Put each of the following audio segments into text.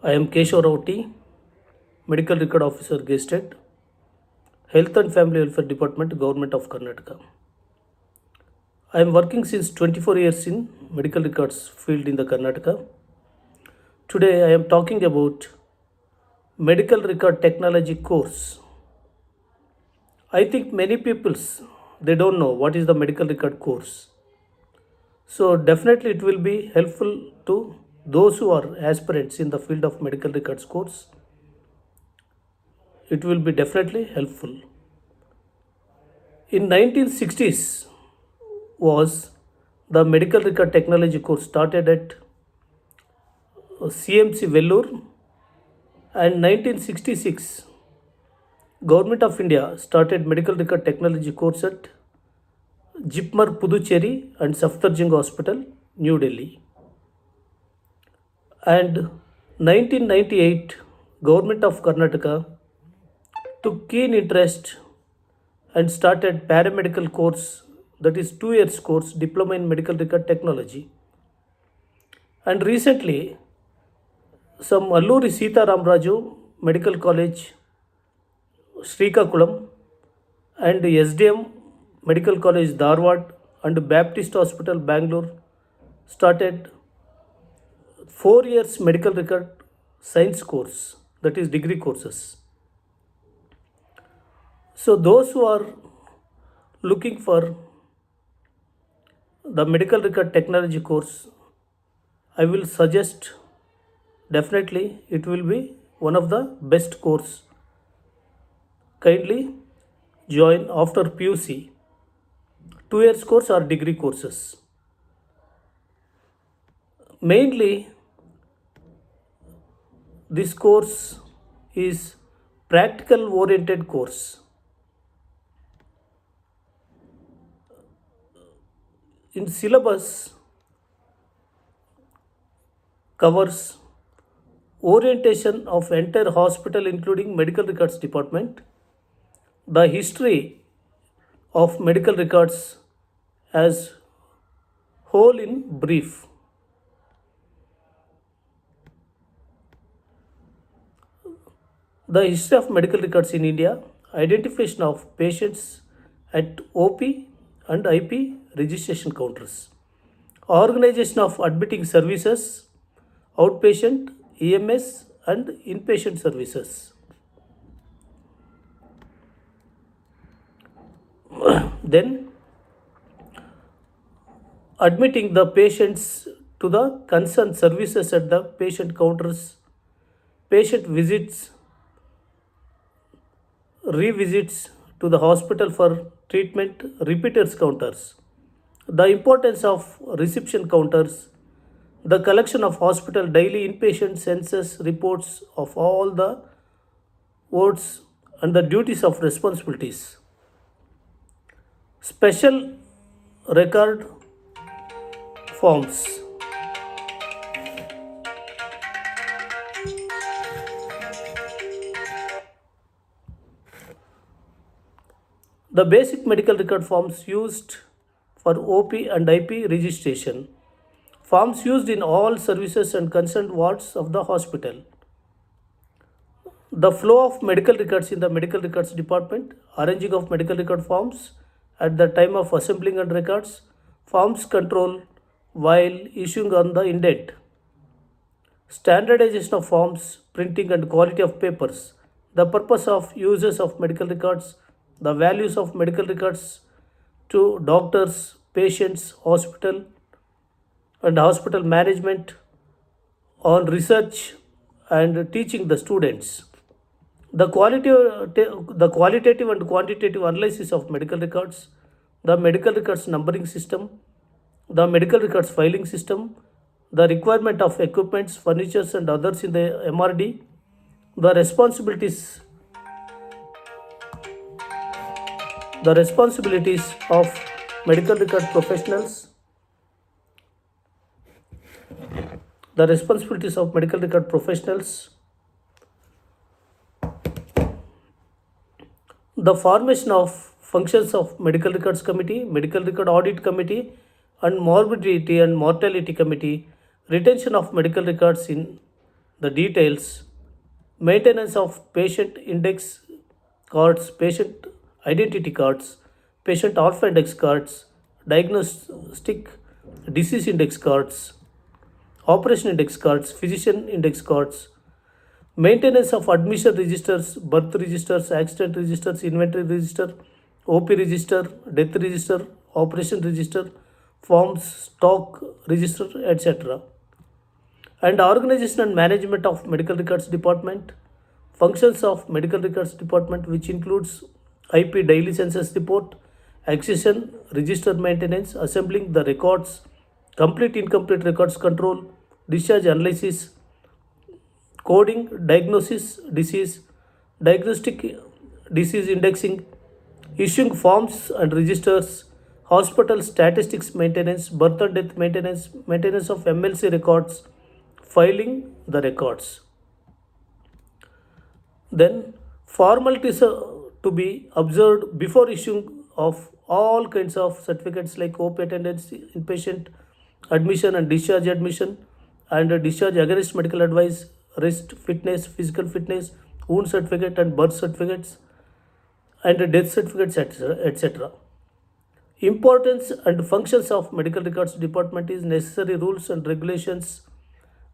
I am Keshav Rauti, Medical Record Officer, Gestate, Health and Family Welfare Department, Government of Karnataka. I am working since 24 years in medical records field in the Karnataka. Today I am talking about medical record technology course. I think many peoples they don't know what is the medical record course. So definitely it will be helpful to those who are aspirants in the field of medical records course. It will be definitely helpful. In 1960s was the medical record technology course started at CMC Vellore, and 1966 Government of India started medical record technology course at Jipmar Puducherry and Safdarjung Hospital, New Delhi. And 1998 Government of Karnataka took keen interest and started paramedical course, that is 2 years course, diploma in medical record technology. And recently some Alluri Sita Ramaraju Medical College, Srikakulam, and SDM Medical College, Dharwad, and Baptist Hospital, Bangalore started 4 years medical record science course, that is degree courses. So those who are looking for the medical record technology course, I will suggest definitely it will be one of the best course. Kindly join after PUC, 2 years course or degree courses. Mainly this course is practical oriented course. In syllabus covers orientation of entire hospital including medical records department, the history of medical records as whole in brief, the history of medical records in India, identification of patients at OP and IP registration counters, organization of admitting services, outpatient, EMS, and inpatient services. Then admitting the patients to the concerned services at the patient counters, patient visits, revisits to the hospital for treatment, repeaters counters, the importance of reception counters, the collection of hospital daily inpatient census reports of all the wards, and the duties of responsibilities. Special record forms. The basic medical record forms used for OP and IP registration. Forms used in all services and concerned wards of the hospital. The flow of medical records in the medical records department, arranging of medical record forms at the time of assembling and records, forms control while issuing on the indent, standardization of forms, printing and quality of papers, the purpose of uses of medical records, the values of medical records to doctors, patients, hospital and hospital management, on research and teaching the students. The qualitative and quantitative analysis of medical records, the medical records numbering system, the medical records filing system, the requirement of equipments, furnitures and others in the MRD, the responsibilities of medical record professionals, the responsibilities of medical record professionals, the formation of functions of medical records committee, medical record audit committee, and morbidity and mortality committee, retention of medical records in the details: maintenance of patient index cards, patient identity cards, patient alpha index cards, diagnostic disease index cards, operation index cards, physician index cards, maintenance of admission registers, birth registers, accident registers, inventory register, OP register, death register, operation register, forms, stock register, etc. And organization and management of medical records department. Functions of medical records department, which includes IP daily census report, accession, register maintenance, assembling the records, complete incomplete records control, discharge analysis, coding, diagnosis, disease, diagnostic disease indexing, issuing forms and registers, hospital statistics maintenance, birth and death maintenance, maintenance of MLC records, filing the records. Then formalities to be observed before issuing of all kinds of certificates like OP attendance, inpatient admission and discharge admission, and discharge against medical advice, rest fitness, physical fitness, wound certificate and birth certificates, and death certificates, etc. Importance and functions of medical records department is necessary rules and regulations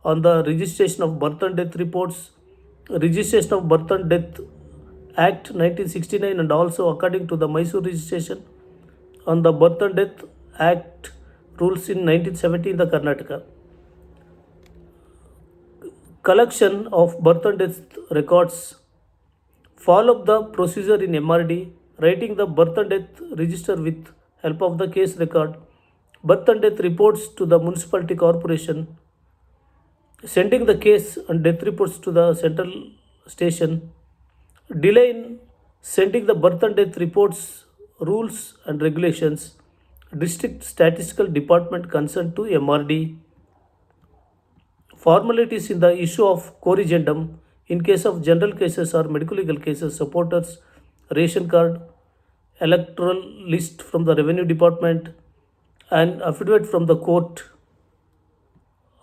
on the registration of birth and death reports, registration of birth and death Act 1969, and also according to the Mysore registration on the birth and death Act rules in 1970 in the Karnataka. Collection of birth and death records. Follow the procedure in MRD, writing the birth and death register with help of the case record, birth and death reports to the municipality corporation, sending the case and death reports to the central station, delay in sending the birth and death reports, rules and regulations, district statistical department concerned to MRD, formalities in the issue of corrigendum in case of general cases or medical legal cases, supporters, ration card, electoral list from the revenue department, and affidavit from the court.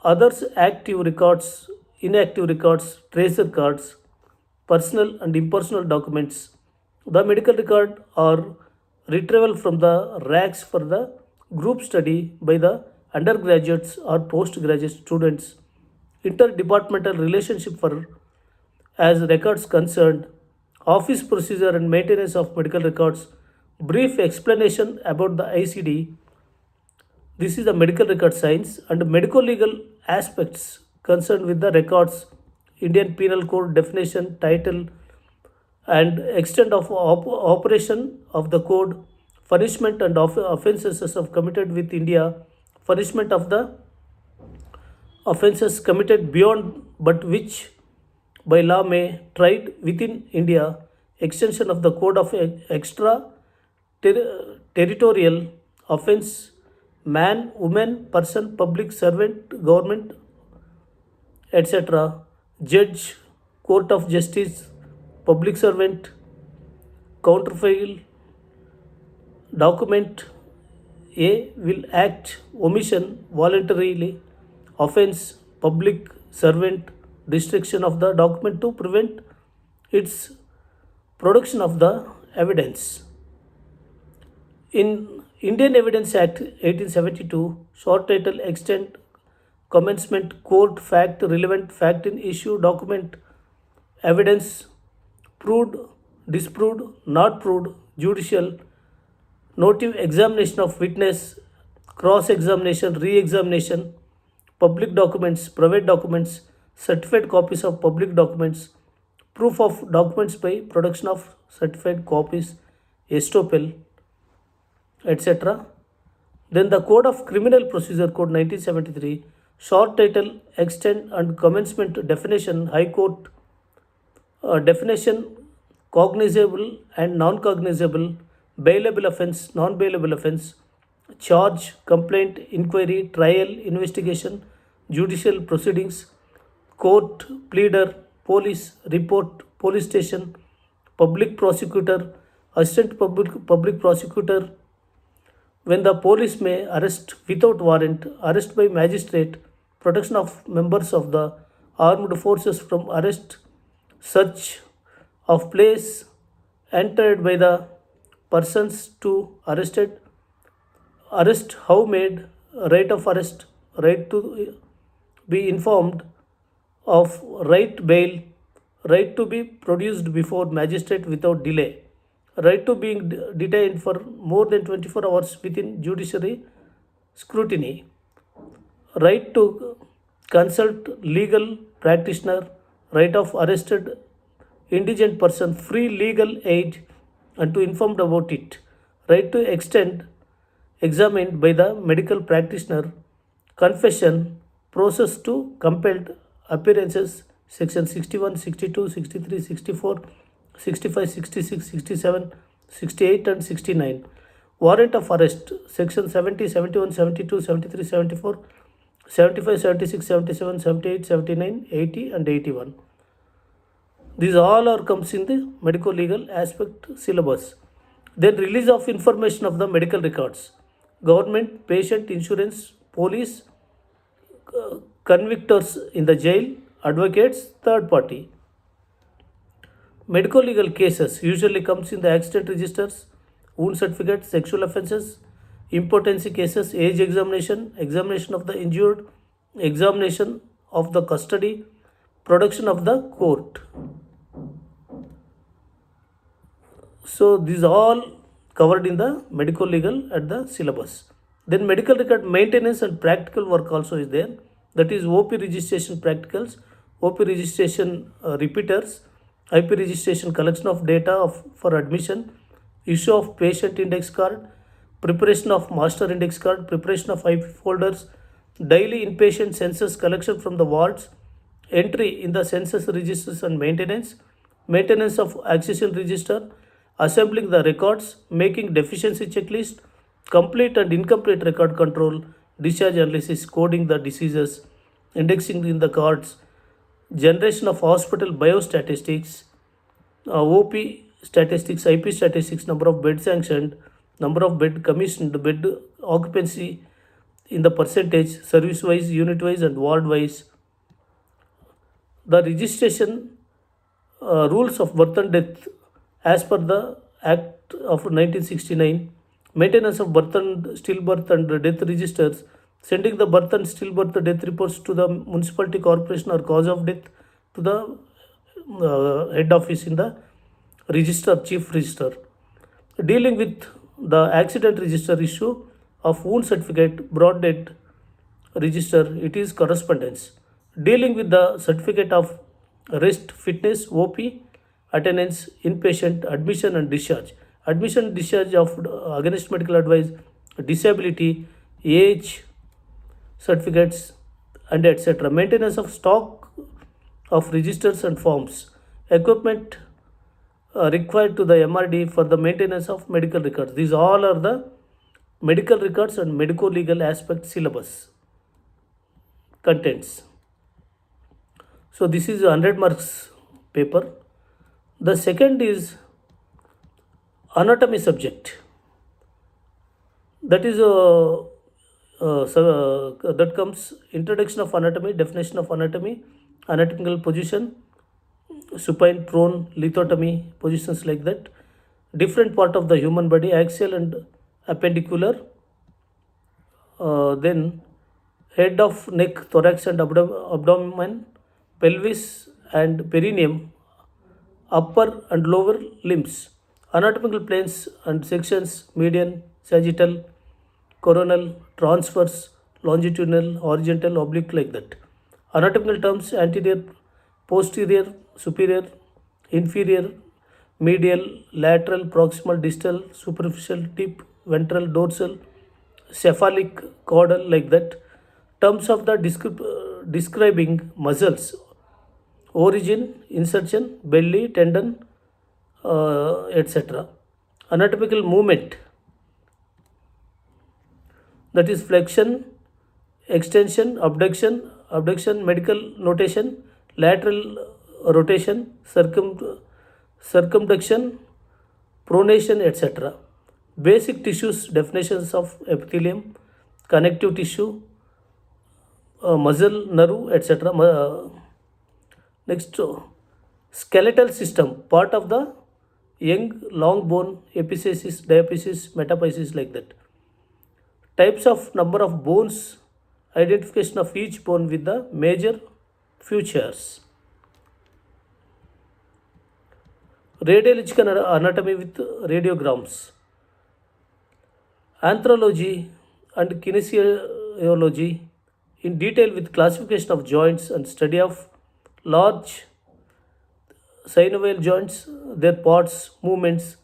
Others active records, inactive records, tracer cards, personal and impersonal documents. The medical record or retrieval from the racks for the group study by the undergraduates or postgraduate students. Interdepartmental relationship for as records concerned, office procedure and maintenance of medical records, brief explanation about the ICD. This is the medical record science and medical legal aspects concerned with the records, Indian Penal Code definition, title, and extent of operation of the code, punishment and offences of committed with India, punishment of the offences committed beyond but which by law may tried within India, extension of the code of extra territorial offence, man, woman, person, public servant, government, etc., judge, court of justice, public servant, counterfile, document A will act, omission, voluntarily, offence, public servant, destruction of the document to prevent its production of the evidence. In Indian Evidence Act 1872, short title, extent, commencement, court, fact, relevant fact in issue, document, evidence, proved, disproved, not proved, judicial, notive examination of witness, cross examination, re examination, public documents, private documents, certified copies of public documents, proof of documents by production of certified copies, estoppel, etc. Then the Code of Criminal Procedure Code 1973, short title, extent and commencement definition, High Court definition, cognizable and non-cognizable, bailable offence, non-bailable offence, charge, complaint, inquiry, trial, investigation, judicial proceedings, court, pleader, police, report, police station, public prosecutor, assistant public prosecutor, when the police may arrest without warrant, arrest by magistrate, protection of members of the armed forces from arrest, search of place entered by the persons to arrested, arrest how made, right of arrest, right to be informed of, right bail, right to be produced before magistrate without delay, right to being detained for more than 24 hours within judiciary scrutiny, right to consult legal practitioner, right of arrested indigent person free legal aid and to informed about it, right to extend examined by the medical practitioner, confession, process to compelled appearances, section 61, 62, 63, 64, 65, 66, 67, 68 and 69. Warrant of arrest, section 70, 71, 72, 73, 74, 75, 76, 77, 78, 79, 80 and 81. These all are comes in the medico legal aspect syllabus. Then release of information of the medical records. Government, patient, insurance, police, convictors in the jail, advocates, third party. Medico legal cases usually comes in the accident registers, wound certificates, sexual offences, impotency cases, age examination, examination of the injured, examination of the custody, production of the court. So these all covered in the medico legal at the syllabus. Then medical record maintenance and practical work also is there. That is OP registration practicals, OP registration repeaters, IP registration collection of data for admission, issue of patient index card, preparation of master index card, preparation of IP folders, daily inpatient census collection from the wards, entry in the census registers and maintenance, maintenance of accession register, assembling the records, making deficiency checklist, complete and incomplete record control, discharge analysis, coding the diseases, indexing in the cards, generation of hospital biostatistics, OP statistics, IP statistics, number of bed sanctioned, number of bed commissioned, bed occupancy in the percentage, service wise, unit wise, and ward wise. The registration rules of birth and death as per the Act of 1969, maintenance of birth and stillbirth and death registers, sending the birth and stillbirth death reports to the municipality corporation or cause of death to the head office in the register, chief register. Dealing with the accident register issue of wound certificate, broad dead register, it is correspondence. Dealing with the certificate of rest, fitness, OP, attendance, inpatient, admission and discharge. Admission, discharge of against medical advice, disability, age certificates, and etc. Maintenance of stock of registers and forms. Equipment required to the MRD for the maintenance of medical records. These all are the medical records and medico legal aspect syllabus contents. So this is a 100 marks paper. The second is anatomy subject. That is that comes introduction of anatomy, definition of anatomy, anatomical position, supine, prone, lithotomy, positions like that. Different part of the human body, axial and appendicular. Then head of neck, thorax and abdomen, pelvis and perineum, upper and lower limbs, anatomical planes and sections, median, sagittal, coronal, transverse, longitudinal, horizontal, oblique, like that. Anatomical terms: anterior, posterior, superior, inferior, medial, lateral, proximal, distal, superficial, tip, ventral, dorsal, cephalic, caudal, like that. Terms of the describing muscles: origin, insertion, belly, tendon, etc. Anatomical movement, that is flexion, extension, abduction, medical notation, lateral rotation, circumduction, pronation, etc. Basic tissues, definitions of epithelium, connective tissue, muscle, nerve, etc. Next, skeletal system, part of the young long bone, epiphysis, diaphysis, metaphysis, like that. Types of number of bones, identification of each bone with the major features. Radiological anatomy with radiograms. Anthropology and kinesiology in detail with classification of joints and study of large synovial joints, their parts, movements,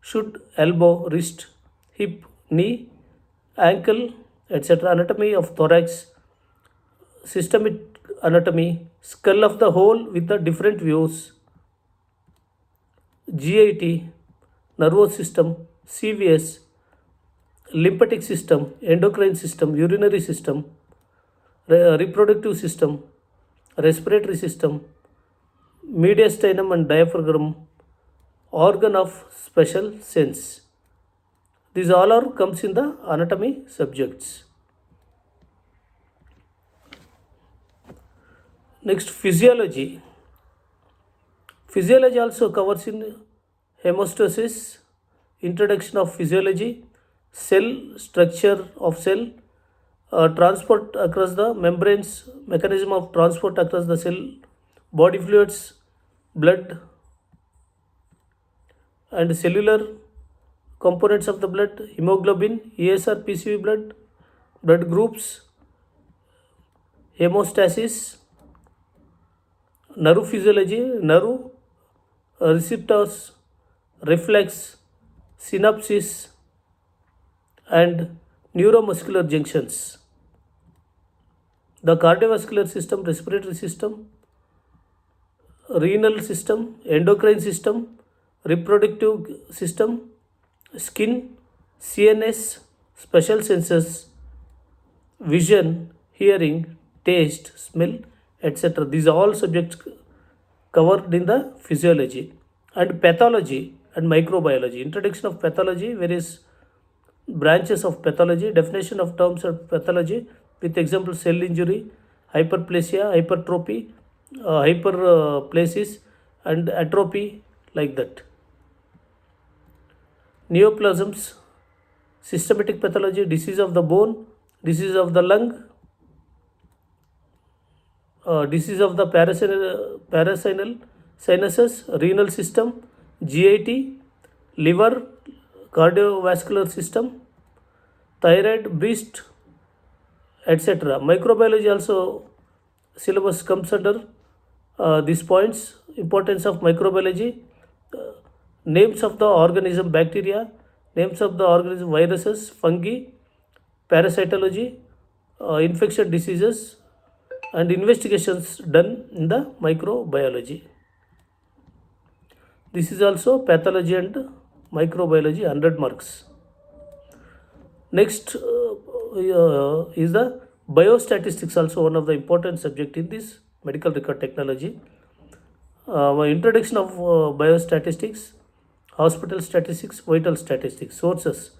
should elbow, wrist, hip, knee, ankle, etc. Anatomy of thorax, systemic anatomy, skull of the whole with the different views, GIT, nervous system, CVS, lymphatic system, endocrine system, urinary system, reproductive system, respiratory system, mediastinum and diaphragm, organ of special sense. These all are comes in the anatomy subjects. Next, physiology. Physiology also covers in hemostasis, introduction of physiology, cell structure of cell, transport across the membranes, mechanism of transport across the cell, body fluids, blood and cellular components of the blood, hemoglobin, ESR, PCV blood groups, hemostasis, nerve physiology, nerve receptors, reflex, synapses, and neuromuscular junctions. The cardiovascular system, respiratory system, renal system, endocrine system, reproductive system, skin, CNS, special senses, vision, hearing, taste, smell, etc. These are all subjects covered in the physiology. And pathology and microbiology. Introduction of pathology, various branches of pathology, definition of terms of pathology with example cell injury, hyperplasia, hypertrophy, hyperplasis, and atrophy, like that. Neoplasms, systematic pathology, disease of the bone, disease of the lung, disease of the parasinal sinuses, renal system, GIT, liver, cardiovascular system, thyroid, breast, etc. Microbiology also syllabus comes under these points. Importance of microbiology, names of the organism, bacteria, names of the organism, viruses, fungi, parasitology, infection diseases, and investigations done in the microbiology. This is also pathology and microbiology, 100 marks. Next is the biostatistics, also one of the important subject in this medical record technology. Introduction of biostatistics, hospital statistics, vital statistics, sources.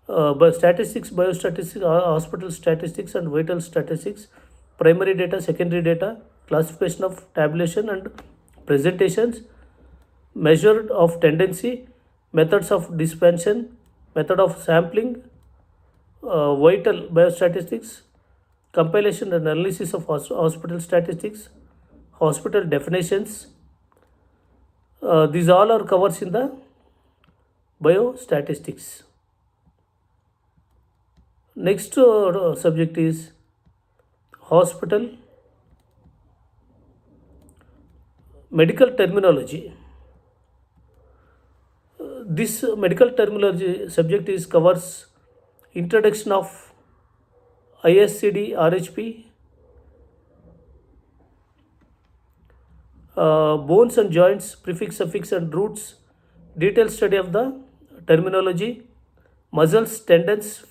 Biostatistics, hospital statistics, and vital statistics, primary data, secondary data, classification of tabulation and presentations, measure of tendency, methods of dispensation, method of sampling, vital biostatistics, compilation and analysis of hospital statistics, hospital definitions. These all are covers in the biostatistics. Next subject is hospital medical terminology. This medical terminology subject is covers introduction of ISCD, RHP, bones and joints, prefix, suffix, and roots, detailed study of the terminology, muscles, tendons,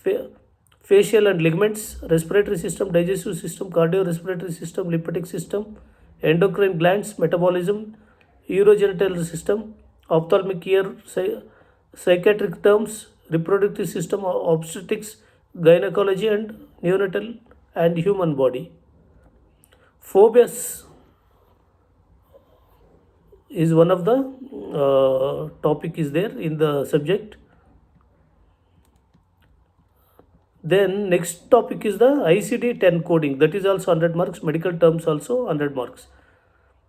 facial and ligaments, respiratory system, digestive system, cardiorespiratory system, lymphatic system, endocrine glands, metabolism, urogenital system, ophthalmic ear, psychiatric terms, reproductive system, obstetrics, gynecology, and neonatal and human body. Phobias is one of the topic is there in the subject. Then next topic is the ICD 10 coding, that is also 100 marks. Medical terms also 100 marks.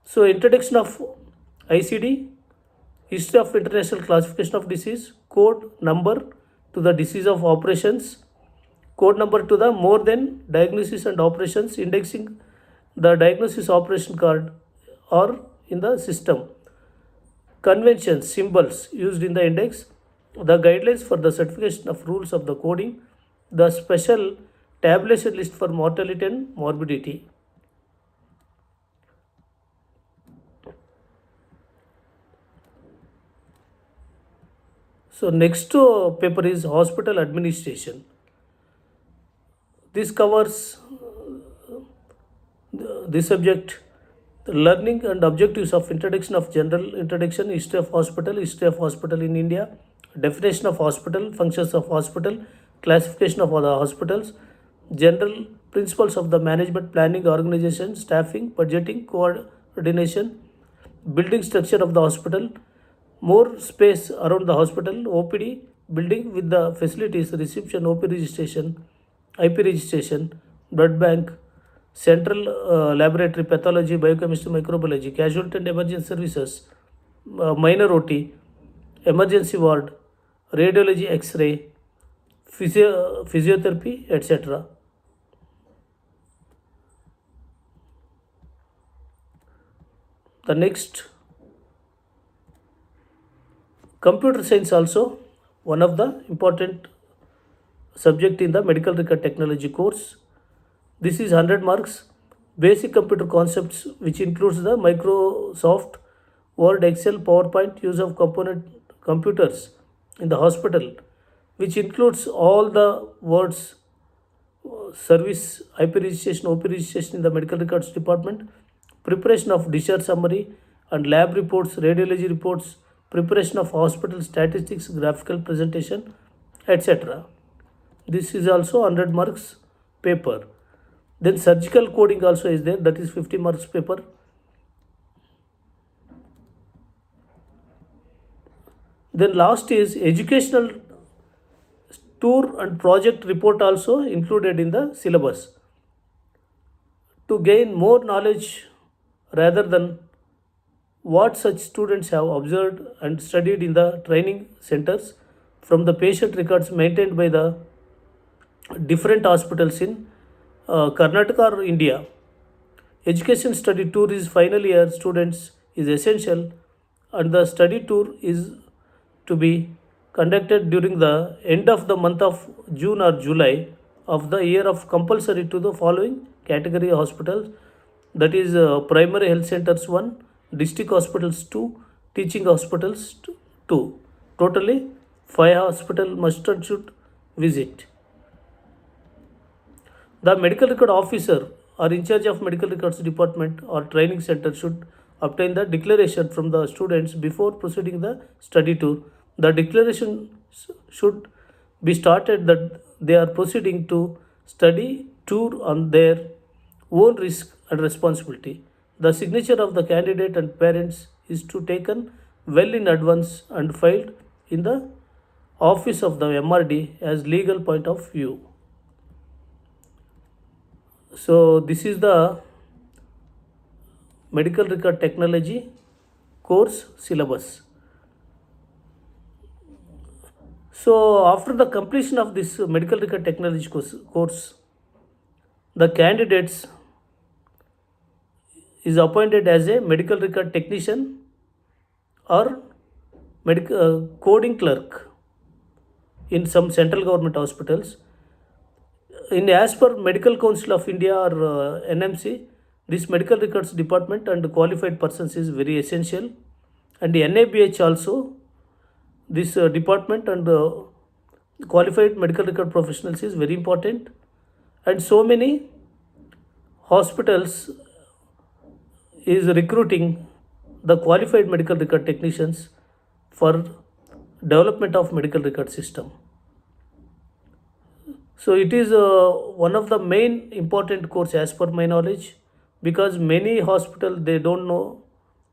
So introduction of ICD, history of international classification of disease, code number to the disease of operations, code number to the more than diagnosis and operations, indexing the diagnosis operation card or in the system, conventions, symbols used in the index, the guidelines for the certification of rules of the coding, the special tabulation list for mortality and morbidity. So next paper is hospital administration. This covers this subject, the learning and objectives of introduction of general introduction, history of hospital in India, definition of hospital, functions of hospital, classification of other hospitals, general principles of the management, planning, organization, staffing, budgeting, coordination, building structure of the hospital, more space around the hospital, OPD, building with the facilities, reception, OP registration, IP registration, blood bank, central laboratory, pathology, biochemistry, microbiology, casualty and emergency services, minor OT, emergency ward, radiology, X-ray, physiotherapy, etc. The next, computer science also one of the important subject in the medical record technology course. This is 100 marks. Basic computer concepts, which includes the Microsoft Word, Excel, PowerPoint, use of component computers in the hospital, which includes all the words, service, IP registration, OP registration in the medical records department, preparation of discharge summary and lab reports, radiology reports, preparation of hospital statistics, graphical presentation, etc. This is also 100 marks paper. Then surgical coding also is there, that is 50 marks paper. Then last is educational tour and project report also included in the syllabus. To gain more knowledge rather than what such students have observed and studied in the training centers from the patient records maintained by the different hospitals in Karnataka or India. Education study tour is final year students is essential, and the study tour is to be conducted during the end of the month of June or July of the year of compulsory to the following category hospitals, that is primary health centers 1, district hospitals 2, teaching hospitals 2. Totally 5 hospital must and should visit. The medical record officer or in charge of medical records department or training center should obtain the declaration from the students before proceeding the study tour. The declaration should be started that they are proceeding to study tour on their own risk and responsibility. The signature of the candidate and parents is to taken well in advance and filed in the office of the MRD as legal point of view. So this is the medical record technology course syllabus. So after the completion of this medical record technology course, the candidates is appointed as a medical record technician or medical coding clerk in some central government hospitals. In as per Medical Council of India or NMC, this medical records department and qualified persons is very essential, and the NABH also this department and qualified medical record professionals is very important, and so many hospitals is recruiting the qualified medical record technicians for development of medical record system. So it is one of the main important course as per my knowledge, because many hospital they don't know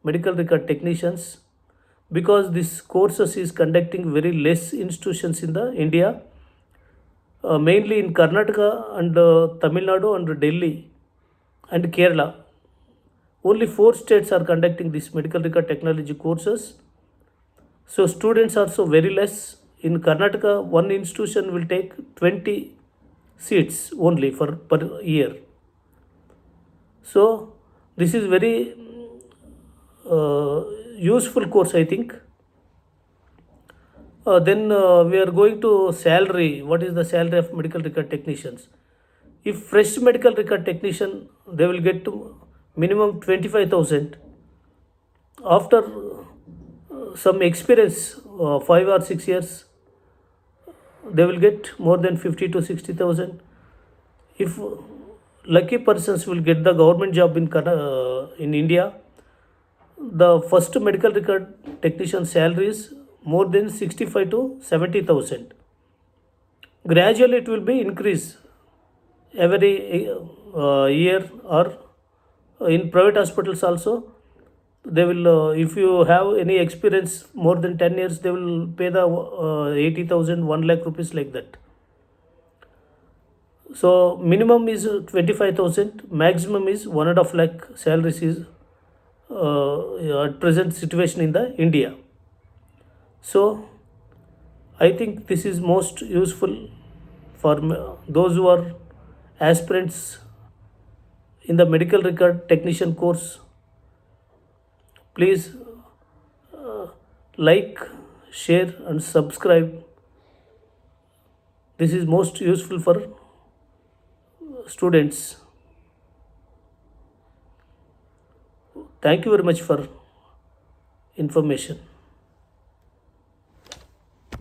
medical record technicians, because this courses is conducting very less institutions in the India, mainly in Karnataka and Tamil Nadu and Delhi and Kerala. Only four states are conducting these medical record technology courses. So students are so very less. In Karnataka, one institution will take 20 seats only for per year. So this is very uh, useful course, I think. Then we are going to salary. What is the salary of medical record technicians? If fresh medical record technician, they will get to minimum 25,000. After some experience, 5 or 6 years, they will get more than 50 to 60,000. If lucky persons will get the government job in India, the first medical record technician salary is more than 65 to 70,000. Gradually, it will be increase every year, or in private hospitals also. They will, if you have any experience more than 10 years, they will pay the 80,000, 1 lakh rupees, like that. So minimum is 25,000, maximum is 1.5 lakh salaries is at present situation in the India. So I think this is most useful for those who are aspirants in the medical record technician course. Please like, share, and subscribe. This is most useful for students. Thank you very much for information.